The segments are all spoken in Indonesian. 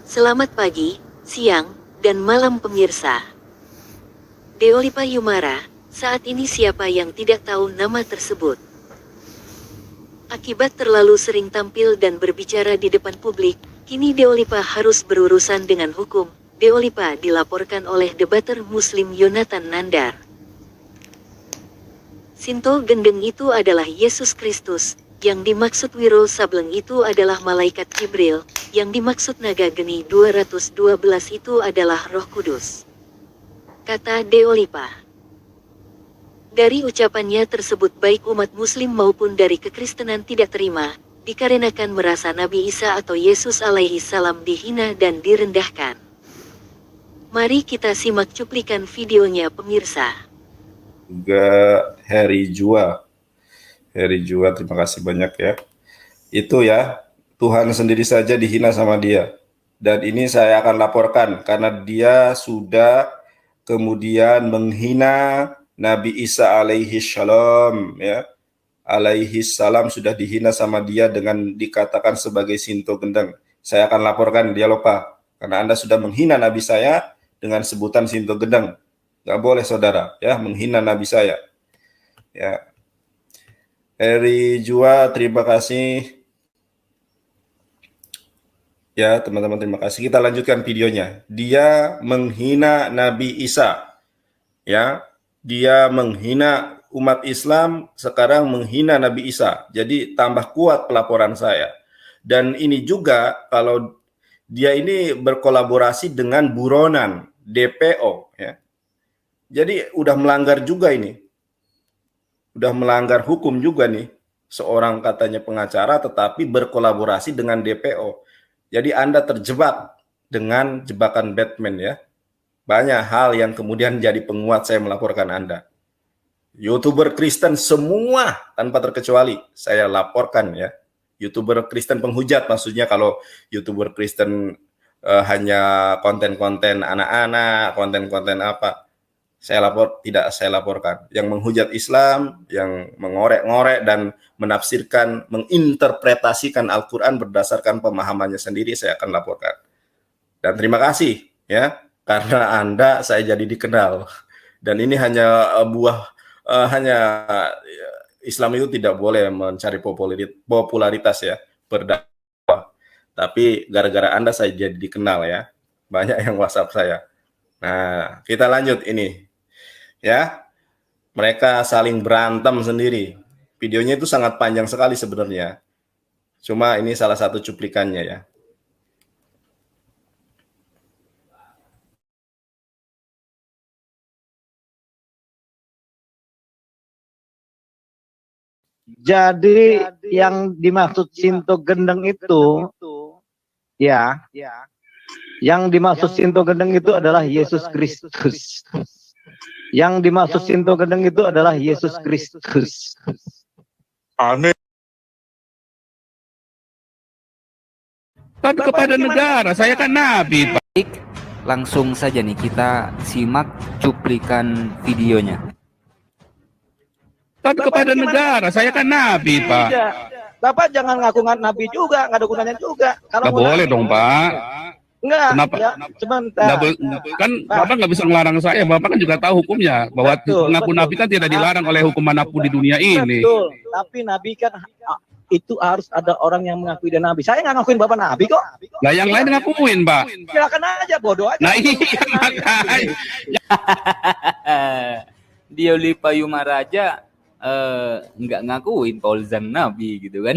Selamat pagi, siang, dan malam pemirsa. Deolipa Yumara, saat ini siapa yang tidak tahu nama tersebut? Akibat terlalu sering tampil dan berbicara di depan publik, kini Deolipa harus berurusan dengan hukum. Deolipa dilaporkan oleh debater Muslim Yonatan Nandar. Sinto gendeng itu adalah Yesus Kristus, yang dimaksud Wiro Sableng itu adalah malaikat Jibril, yang dimaksud naga geni 212 itu adalah Roh Kudus. Kata Deolipa. Dari ucapannya tersebut baik umat Muslim maupun dari kekristenan tidak terima, dikarenakan merasa Nabi Isa atau Yesus alaihi salam dihina dan direndahkan. Mari kita simak cuplikan videonya pemirsa. Juga Heri Jua, terima kasih banyak ya. Itu ya, Tuhan sendiri saja dihina sama dia. Dan ini saya akan laporkan karena dia sudah kemudian menghina Nabi Isa alaihi salam ya. Alaihi salam sudah dihina sama dia dengan dikatakan sebagai Sinto gendeng. Saya akan laporkan dia lupa karena Anda sudah menghina Nabi saya dengan sebutan Sinto gendeng. Gak boleh saudara ya menghina Nabi saya. Ya. Eri Jua, terima kasih. Ya, teman-teman terima kasih. Kita lanjutkan videonya. Dia menghina Nabi Isa. Ya. Dia menghina umat Islam, sekarang menghina Nabi Isa. Jadi tambah kuat pelaporan saya. Dan ini juga kalau dia ini berkolaborasi dengan buronan DPO ya. Jadi udah melanggar juga ini. Udah melanggar hukum juga nih. Seorang katanya pengacara tetapi berkolaborasi dengan DPO. Jadi Anda terjebak dengan jebakan Batman ya. Banyak hal yang kemudian jadi penguat saya melaporkan Anda. YouTuber Kristen semua tanpa terkecuali saya laporkan ya. YouTuber Kristen penghujat maksudnya kalau YouTuber Kristen hanya konten-konten anak-anak, konten-konten apa. Tidak saya laporkan. Yang menghujat Islam, yang mengorek-ngorek dan menafsirkan, menginterpretasikan Al-Quran berdasarkan pemahamannya sendiri, saya akan laporkan. Dan terima kasih ya, karena Anda saya jadi dikenal. Dan ini hanya Islam itu tidak boleh mencari popularitas ya, berdakwah. Tapi gara-gara Anda saya jadi dikenal ya. Banyak yang WhatsApp saya. Nah, kita lanjut ini. Ya, mereka saling berantem sendiri. Videonya itu sangat panjang sekali sebenarnya. Cuma ini salah satu cuplikannya ya. Jadi yang dimaksud Sinto gendeng itu, ya, yang dimaksud Sinto gendeng itu adalah Yesus Kristus. Yang dimaksud Sinto gendeng itu adalah Yesus Kristus. Amin. Kan kepada negara, saya kan nabi, Pak. Baik, langsung saja nih kita simak cuplikan videonya. Kan kepada negara, saya kan nabi, Pak. Bapak jangan ngaku nabi juga, nggak ada gunanya juga. Nggak boleh dong, Pak. Enggak. Kenapa? Ya, sebentar. Kan Bapak nggak bisa melarang saya. Bapak kan juga tahu hukumnya bahwa mengaku nabi kan tidak dilarang oleh hukum manapun di dunia ini. Betul. Tapi nabi kan itu harus ada orang yang mengakui dia nabi. Saya nggak ngakuin Bapak nabi kok. Nah, yang lain ngakuin, Pak. Silakan aja, bodoh aja. Nah, iya makanya. Deolipa Yumara aja nggak ngakuin Paul Zhang nabi gitu kan.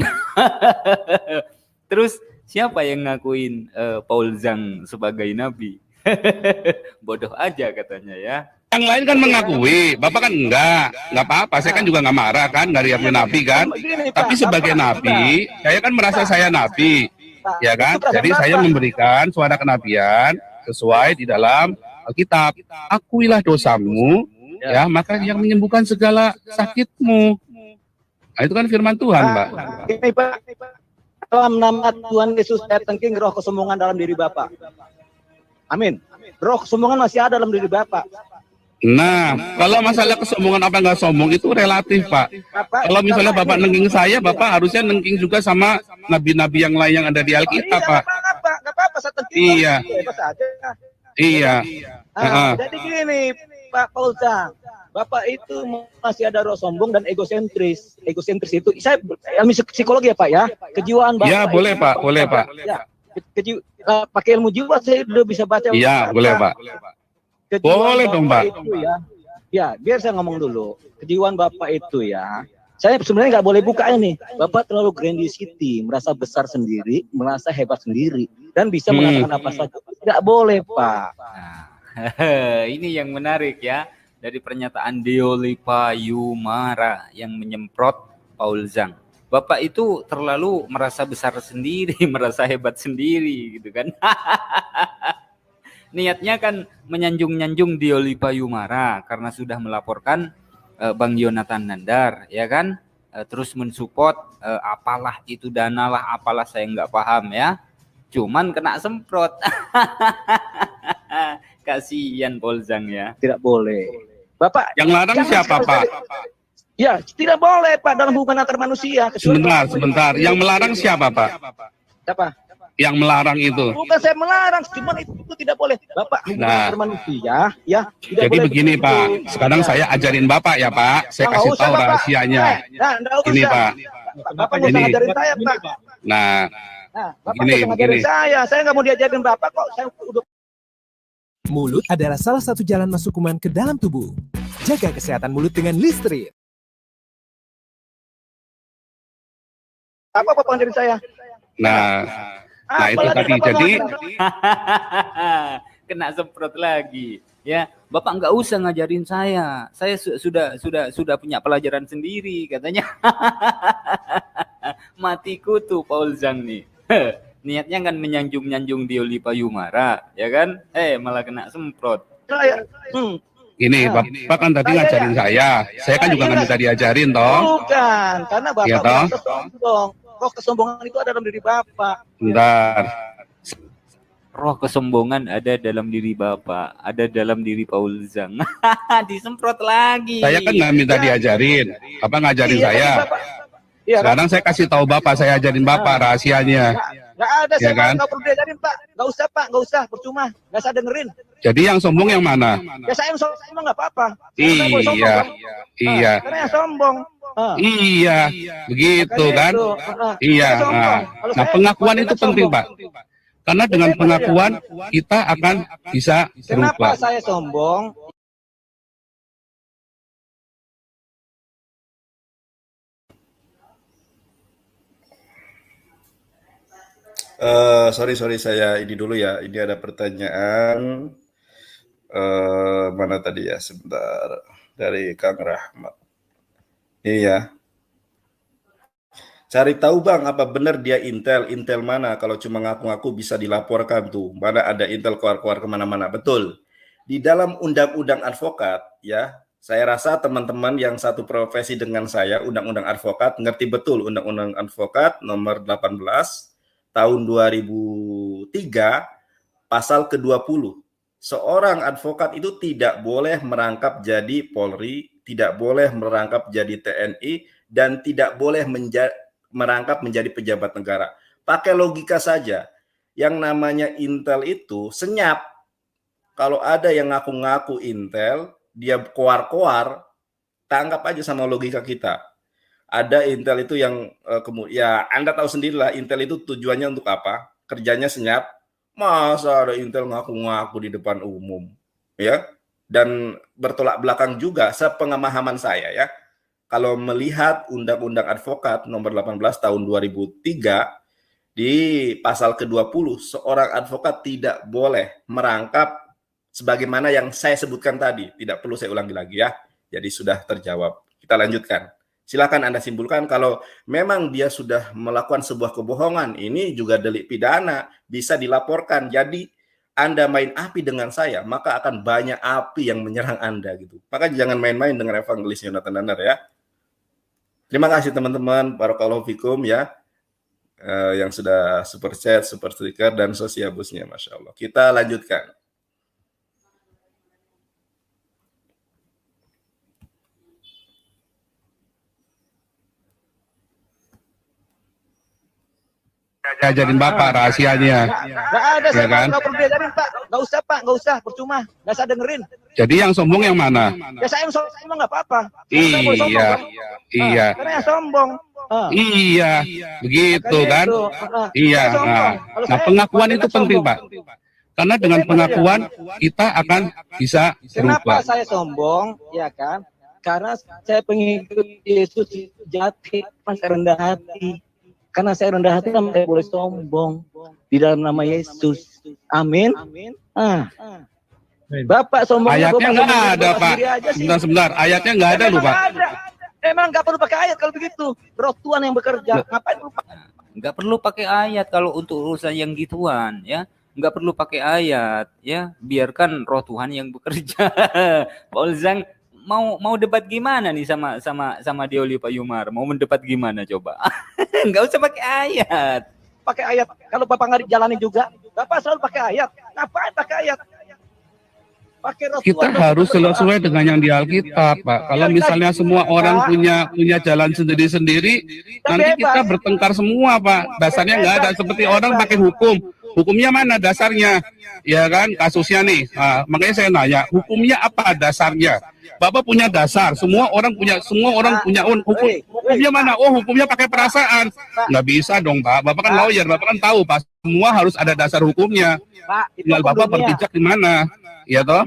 Terus siapa yang ngakuin Paul Zhang sebagai nabi? Bodoh aja katanya ya. Yang lain kan mengakui, Bapak kan enggak apa-apa. Saya kan juga nggak marah kan dari nabi kan. Tapi sebagai nabi, saya kan merasa saya nabi, ya kan. Jadi saya memberikan suara kenabian sesuai di dalam Alkitab. Akuilah dosamu, ya maka yang menyembuhkan segala sakitmu. Nah, itu kan firman Tuhan, Pak. Ini Pak, dalam nama Tuhan Yesus saya tengking roh kesombongan dalam diri Bapak. Amin. Roh kesombongan masih ada dalam diri Bapak. Nah, kalau masalah kesombongan apa nggak sombong itu relatif, Pak. Kalau misalnya Bapak nengking saya, Bapak harusnya nengking juga sama nabi-nabi yang lain yang ada di Alkitab, Pak. Nggak apa-apa, masa kita Iya. bebas saja. Iya. Jadi gini, Pak Fauzan, Bapak itu masih ada roh sombong dan egosentris. Egosentris itu, saya ilmu psikologi ya Pak ya, kejiwaan Bapak. Ya, boleh itu, Pak, boleh Pak. Ya, pakai ilmu jiwa saya udah bisa baca. Iya, boleh Pak. Kejiwaan Boleh Bapak dong Pak. itu ya, biar saya ngomong dulu. Kejiwaan Bapak itu ya, saya sebenarnya nggak boleh buka ini. Bapak terlalu grandiosity, merasa besar sendiri, merasa hebat sendiri, dan bisa mengatakan apa saja. Nggak boleh Pak. Nah, ini yang menarik ya, dari pernyataan Deolipa Yumara yang menyemprot Paul Zhang. Bapak itu terlalu merasa besar sendiri, merasa hebat sendiri gitu kan. Niatnya kan menyanjung-nyanjung Deolipa Yumara karena sudah melaporkan Bang Yonatan Nandar, ya kan? Terus mensupport apalah itu dana lah, apalah saya nggak paham ya. Cuman kena semprot. Kasihan Paul Zhang ya. Tidak boleh. Bapak Yang larang siapa Pak? Ya, tidak boleh Pak dalam hubungan antar manusia. Sebentar. Yang melarang siapa Pak? Siapa? Yang melarang itu. Bukan saya melarang, cuma itu tidak boleh. Bapak hubungan antar manusia, ya. Jadi begini Pak, sekarang saya ajarin Bapak ya Pak, saya kasih tahu rahasianya. Ini Pak. Bapak nggak usah ngajarin saya Pak. Nah, Bapak nggak usah ngajarin saya nggak mau diajarin Bapak kok. Saya udah. Mulut adalah salah satu jalan masuk kuman ke dalam tubuh. Jaga kesehatan mulut dengan Listerine. Apa ngajarin saya? Nah itu tadi. Jadi kena semprot lagi ya. Bapak nggak usah ngajarin saya sudah punya pelajaran sendiri katanya. Matiku tuh Paul Zhang nih. Niatnya kan menyanjung-nyanjung Deolipa Yumara ya kan, malah kena semprot. Ini Bapak kan tadi ngajarin saya kan juga nggak minta diajarin toh. Bukan, karena Bapak ya, toh? sombong. Kok kesombongan itu ada dalam diri Bapak. Bentar. Roh kesombongan ada dalam diri Bapak, ada dalam diri Paul Zhang. Disemprot lagi. Saya kan nggak minta diajarin, Bapak ngajarin saya. Sekarang saya kasih tahu Bapak, saya ajarin Bapak rahasianya. Nggak ada, ya saya kan? nggak perlu diajarin Pak. Nggak usah Pak, nggak usah, percuma. Nggak usah dengerin. Jadi yang sombong yang mana? Ya saya yang sombong nggak apa-apa. Iya. Karena yang sombong. Iya, begitu kan? Iya. Nah, pengakuan itu penting Pak. Karena dengan pengakuan kita akan bisa berubah. Kenapa saya sombong? Sorry saya ini dulu ya. Ini ada pertanyaan mana tadi ya, sebentar, dari Kang Rahmat. Iya. Cari tahu Bang, apa benar dia Intel mana? Kalau cuma ngaku-ngaku bisa dilaporkan tuh. Mana ada Intel keluar-keluar kemana-mana. Betul. Di dalam undang-undang advokat ya, saya rasa teman-teman yang satu profesi dengan saya, undang-undang advokat, ngerti betul undang-undang advokat nomor 18 tahun 2003 pasal ke-20. Seorang advokat itu tidak boleh merangkap jadi Polri, tidak boleh merangkap jadi TNI, dan tidak boleh merangkap menjadi pejabat negara. Pakai logika saja. Yang namanya Intel itu senyap. Kalau ada yang ngaku-ngaku Intel, dia koar-koar, tangkap aja sama logika kita. Ada Intel itu yang ya Anda tahu sendirilah Intel itu tujuannya untuk apa? Kerjanya senyap. Masa ada Intel ngaku-ngaku di depan umum, ya? Dan bertolak belakang juga sepengamahaman saya ya. Kalau melihat Undang-Undang Advokat nomor 18 tahun 2003 di pasal ke-20, seorang advokat tidak boleh merangkap sebagaimana yang saya sebutkan tadi. Tidak perlu saya ulangi lagi ya. Jadi sudah terjawab. Kita lanjutkan. Silakan Anda simpulkan kalau memang dia sudah melakukan sebuah kebohongan, ini juga delik pidana, bisa dilaporkan. Jadi Anda main api dengan saya, maka akan banyak api yang menyerang Anda gitu. Maka jangan main-main dengan Evangelis Yonatan Nandar ya. Terima kasih teman-teman, barakallahu fikum ya, yang sudah super chat, super sticker, dan sosiabusnya, Masya Allah. Kita lanjutkan. saya ajarin Bapak rahasianya. Nggak ada, Ya saya kan? nggak perlu diajarin Pak. Nggak usah Pak, nggak usah, percuma. Nggak usah dengerin. Jadi yang sombong yang mana? Ya saya yang sombong nggak apa-apa. Saya boleh sombong, Iya, kan? iya, Karena yang sombong. iya, begitu Makanya kan? itu, Iya. saya sombong. Nah, Kalau nah saya pengakuan nggak itu penting, sombong. Pak. Karena dengan pengakuan kita akan bisa Kenapa berubah. saya sombong? Ya kan? Karena saya pengikut Yesus sejati, saya rendah hati. Karena saya rendah hati, saya boleh sombong di dalam nama Yesus. Amin. Bapak sombong. Ayatnya nggak ada, Pak. Sebentar, ayatnya nggak ada loh, Pak. Emang nggak perlu pakai ayat kalau begitu. Roh Tuhan yang bekerja. Ngapain perlu pakai? Nggak perlu pakai ayat kalau untuk urusan yang gituan, ya. Nggak perlu pakai ayat, ya. Biarkan Roh Tuhan yang bekerja. Paul Zhang mau debat gimana nih sama Dioli Payumar? Mau mendebat gimana coba? Nggak usah pakai ayat. Pakai ayat. Kalau Bapak nggak dijalani juga, Bapak selalu pakai ayat. Ngapain pakai ayat? Pakai Roh Kita Tuhan, harus sesuai dengan yang di Alkitab, Pak. Kalau misalnya semua orang punya jalan sendiri-sendiri, nanti kita bertengkar semua, Pak. Dasarnya nggak ada. Seperti orang pakai hukum. Hukumnya mana dasarnya? Ya kan, kasusnya nih. Nah, makanya saya nanya, hukumnya apa dasarnya? Bapak punya dasar, semua orang punya hukumnya mana? Oh, hukumnya pakai perasaan. Nggak bisa dong, Pak. Bapak kan lawyer, Bapak kan tahu, Pak. Semua harus ada dasar hukumnya. Pak, itu Tinggal hukum Bapak dunia. berpijak di mana? Ya toh?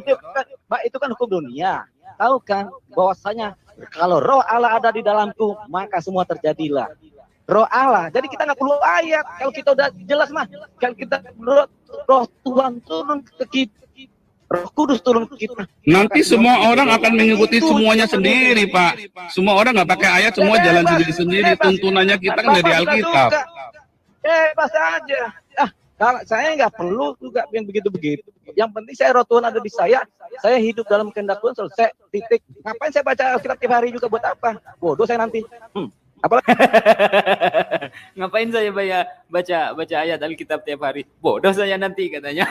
Pak, itu kan hukum dunia. Tahu kan bahwasanya kalau roh Allah ada di dalamku, maka semua terjadilah. Roh Allah. Jadi kita nggak perlu ayat. Kalau kita udah jelas mah, kalau kita roh Tuhan turun ke kita, Roh Kudus turun ke kita. Nanti semua orang akan mengikuti semuanya sendiri, Pak. Semua orang nggak pakai ayat, semua jalan sendiri-sendiri. Tuntunannya kita kan dari Alkitab. Bebas aja. Kalau saya nggak perlu juga yang begitu-begitu. Yang penting saya roh Tuhan ada di saya hidup dalam kehendak Tuhan selesai, titik. Ngapain saya baca Alkitab tiap hari juga buat apa? Bodoh saya nanti. Apalagi Ngapain saya baca ayat Alkitab tiap hari? Bodoh saya nanti katanya.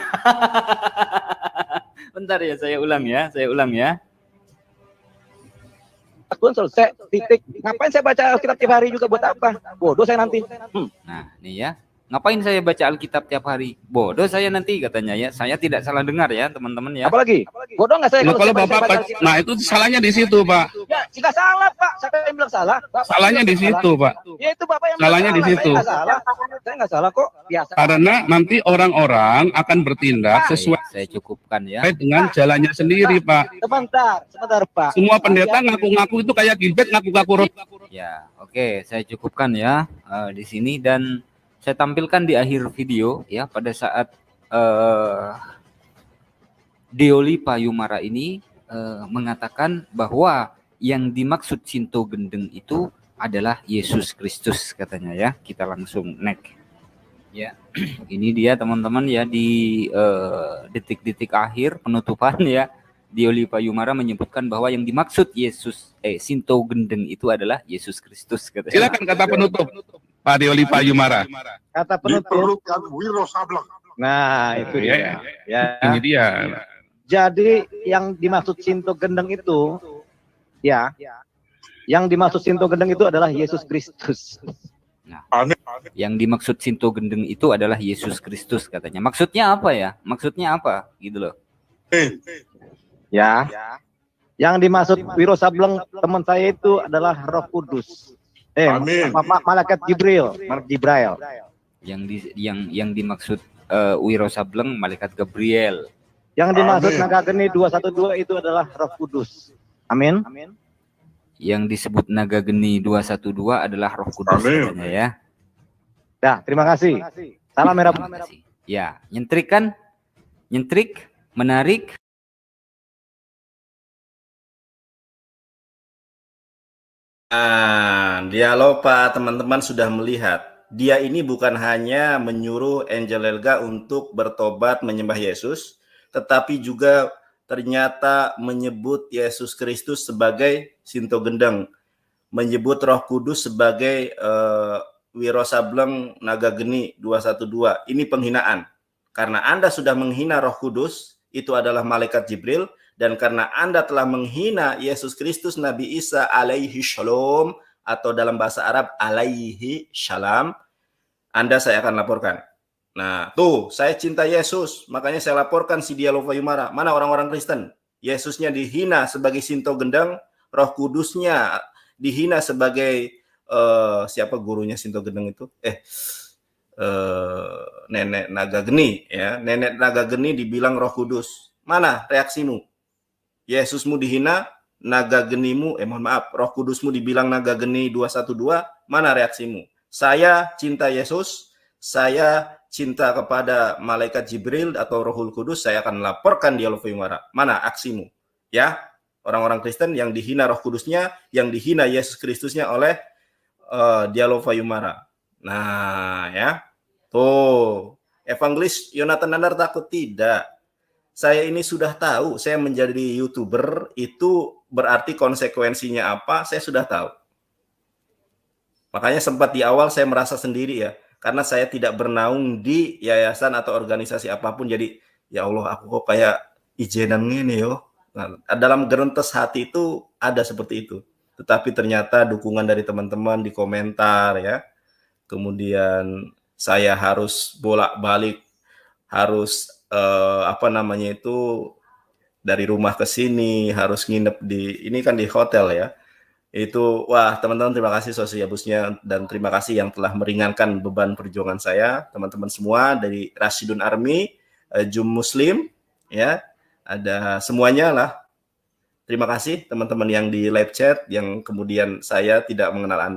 Bentar ya, saya ulang ya. Tuhan selesai, titik. Ngapain saya baca Alkitab tiap hari juga buat apa? Bodoh saya nanti. Nah, nih ya. Ngapain saya baca Alkitab tiap hari? Bodoh saya nanti katanya ya. Saya tidak salah dengar ya, teman-teman ya. Apalagi? Bodoh nggak saya Nah, kalau saya Bapak, baca Alkitab? nah itu salahnya di situ, Pak. Ya, jika salah, Pak. Siapa yang bilang salah? Bapak Salahnya di situ, Pak. Ya itu Bapak yang Salahnya bilang di situ. Saya nggak salah kok. Biasa. Karena nanti orang-orang akan bertindak sesuai Saya cukupkan ya. dengan jalannya sendiri, Pak. Sebentar, Pak. Semua pendeta ngaku-ngaku itu kayak Gilbert ngaku-ngaku roh. Ya, oke, saya cukupkan ya di sini dan saya tampilkan di akhir video ya pada saat Dioli Payumara ini mengatakan bahwa yang dimaksud Sinto Gendeng itu adalah Yesus Kristus katanya ya. Kita langsung next. Ya, ini dia teman-teman ya di detik-detik akhir penutupan ya. Dioli Payumara menyebutkan bahwa yang dimaksud Sinto Gendeng itu adalah Yesus Kristus katanya. Silakan kata penutup, Pak Dioli Payumara. Kata penutup. Diperlukan Wiro Sableng. Nah, itu dia. Ya. Ini dia. Jadi yang dimaksud Sinto Gendeng itu, ya, yang dimaksud Sinto Gendeng itu adalah Yesus Kristus. Nah, Amin. yang dimaksud Sinto Gendeng itu adalah Yesus Kristus katanya. Maksudnya apa ya? Maksudnya apa? Gitu loh. Ya. Yang dimaksud Wiro Sableng teman saya itu adalah Roh Kudus. Amin. Malaikat Jibril. Yang dimaksud Wiro Sableng malaikat Gabriel. Yang dimaksud Amin. Naga Geni 212 itu adalah Roh Kudus. Amin. Yang disebut Naga Geni 212 adalah Roh Kudus Amin. katanya ya. Ya, terima kasih. Salam merah. Terima kasih. Ya, nyentrik kan? Nyentrik, menarik. Nah, Dialopa teman-teman sudah melihat. Dia ini bukan hanya menyuruh Angel Elga untuk bertobat menyembah Yesus, tetapi juga ternyata menyebut Yesus Kristus sebagai Sinto Gendeng, menyebut Roh Kudus sebagai Wiro Sableng Naga Geni 212. Ini penghinaan. Karena Anda sudah menghina Roh Kudus, itu adalah malaikat Jibril, dan karena Anda telah menghina Yesus Kristus Nabi Isa alaihi shalom, atau dalam bahasa Arab alaihi shalom, Anda saya akan laporkan. Nah, tuh, saya cinta Yesus, makanya saya laporkan si Dia Lova Yumara. Mana orang-orang Kristen? Yesusnya dihina sebagai Sinto Gendeng, Roh Kudusnya dihina sebagai siapa gurunya Sinto Gendeng itu? Nenek Naga Geni, ya. Nenek Naga Geni dibilang Roh Kudus. Mana reaksimu? Yesusmu dihina, naga genimu, mohon maaf, Roh Kudusmu dibilang naga geni 212, mana reaksimu? Saya cinta Yesus, saya cinta kepada malaikat Jibril atau Rohul Kudus, saya akan laporkan Dia Lova Yumara. Mana aksimu? Ya, orang-orang Kristen yang dihina Roh Kudusnya, yang dihina Yesus Kristusnya oleh Dia Lova Yumara. Nah, ya. Tuh, Evangelis Yonatan Nandar takut? Tidak. Saya ini sudah tahu, saya menjadi YouTuber itu berarti konsekuensinya apa, saya sudah tahu. Makanya sempat di awal saya merasa sendiri ya, karena saya tidak bernaung di yayasan atau organisasi apapun, jadi ya Allah aku kok kayak ijenan ini yo. Nah, dalam gerentes hati itu ada seperti itu. Tetapi ternyata dukungan dari teman-teman di komentar ya, kemudian saya harus bolak-balik, harus dari rumah ke sini, harus nginep ini kan di hotel ya. Itu wah teman-teman, terima kasih sosiabusnya dan terima kasih yang telah meringankan beban perjuangan saya, teman-teman semua dari Rasidun Army, Jum Muslim ya, ada semuanya lah. Terima kasih teman-teman yang di live chat, yang kemudian saya tidak mengenal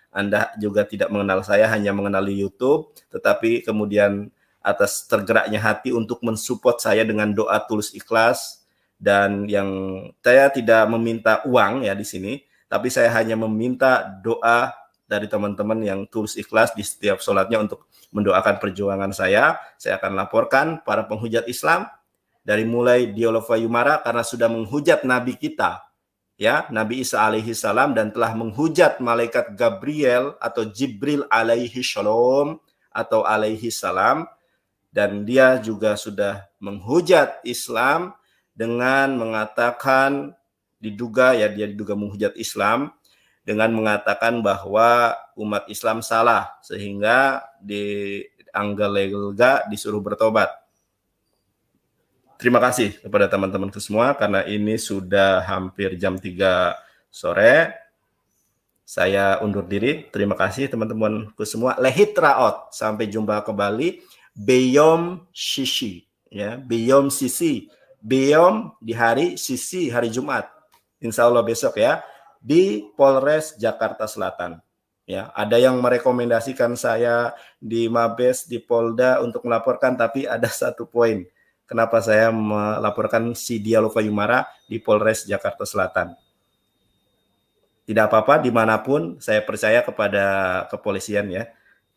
Anda juga tidak mengenal saya, hanya mengenal di YouTube, tetapi kemudian atas tergeraknya hati untuk mensupport saya dengan doa tulus ikhlas, dan yang saya tidak meminta uang ya di sini, tapi saya hanya meminta doa dari teman-teman yang tulus ikhlas di setiap sholatnya untuk mendoakan perjuangan saya. Saya akan laporkan para penghujat Islam dari mulai Dia Lova Yumara karena sudah menghujat Nabi kita, ya Nabi Isa alaihi salam, dan telah menghujat malaikat Gabriel atau Jibril alaihi shalom atau alaihi salam. Dan dia juga sudah menghujat Islam dengan mengatakan, dia diduga menghujat Islam dengan mengatakan bahwa umat Islam salah, sehingga di Anggalega disuruh bertobat. Terima kasih kepada teman-teman semua, karena ini sudah hampir jam 3 sore. Saya undur diri. Terima kasih teman-temanku semua. Lehit raot. Sampai jumpa kembali. Beyom Shishi, ya, Beyom Sisi, Beyom di hari Sisi hari Jumat, Insya Allah besok ya, di Polres Jakarta Selatan. Ya, ada yang merekomendasikan saya di Mabes, di Polda untuk melaporkan, tapi ada satu poin, kenapa saya melaporkan si Dia Lova Yumara di Polres Jakarta Selatan. Tidak apa-apa, dimanapun saya percaya kepada kepolisian ya.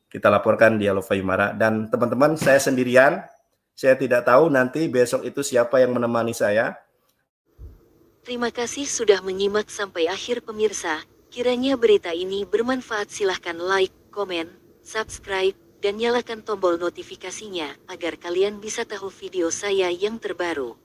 Kita laporkan Dia Lova Yumara. Dan teman-teman, saya sendirian. Saya tidak tahu nanti besok itu siapa yang menemani saya. Terima kasih sudah menyimak sampai akhir pemirsa. Kiranya berita ini bermanfaat, silahkan like, komen, subscribe, dan nyalakan tombol notifikasinya agar kalian bisa tahu video saya yang terbaru.